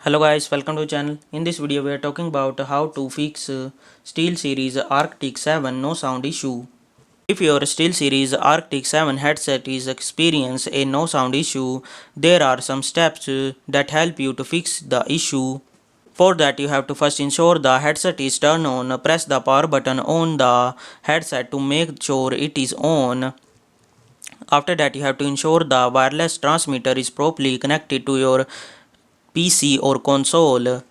Hello guys, welcome to the channel. In this video we are talking about how to fix SteelSeries Arctic 7 no sound issue. If your SteelSeries Arctic 7 headset is experience a no sound issue, there are some steps that help you to fix the issue. For that you have to first ensure the headset is turned on, press the power button on the headset to make sure it is on. After that you have to ensure the wireless transmitter is properly connected to your PC or console.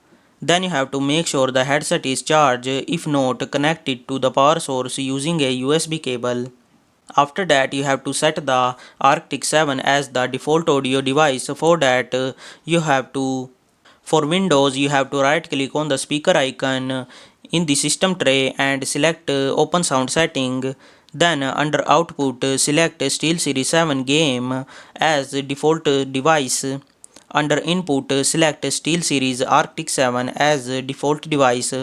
Then you have to make sure the headset is charged, if not connect it to the power source using a USB cable. After that you have to set the Arctic 7 as the default audio device. For that you have to for Windows you have to right click on the speaker icon in the system tray and select open sound setting. Then under output select SteelSeries 7 game as default device. Under input select SteelSeries Arctic 7 as default device.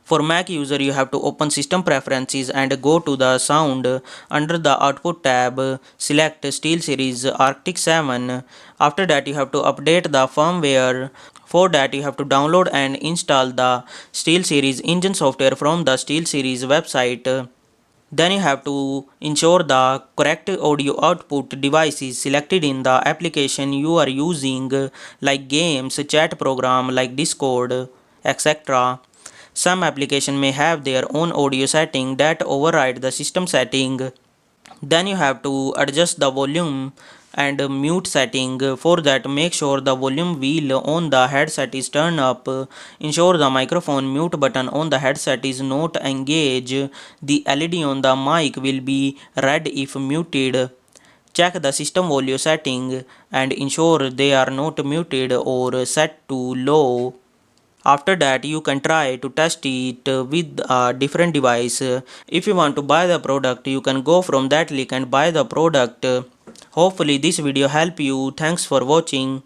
For Mac user you have to open system preferences and go to the sound. Under the output tab select SteelSeries Arctic 7. After that you have to update the firmware. For that you have to download and install the SteelSeries engine software from the SteelSeries website. Then you have to ensure the correct audio output device is selected in the application you are using, like games, chat program like Discord, etc. Some application may have their own audio setting that override the system setting. Then you have to adjust the volume and mute setting. For that make sure the volume wheel on the headset is turned up. Ensure the microphone mute button on the headset is not engaged. The LED on the mic will be red if muted. Check the system volume setting and ensure they are not muted or set to low. After that you can try to test it with a different device. If you want to buy the product you can go from that link and buy the product. Hopefully this video help you. Thanks for watching.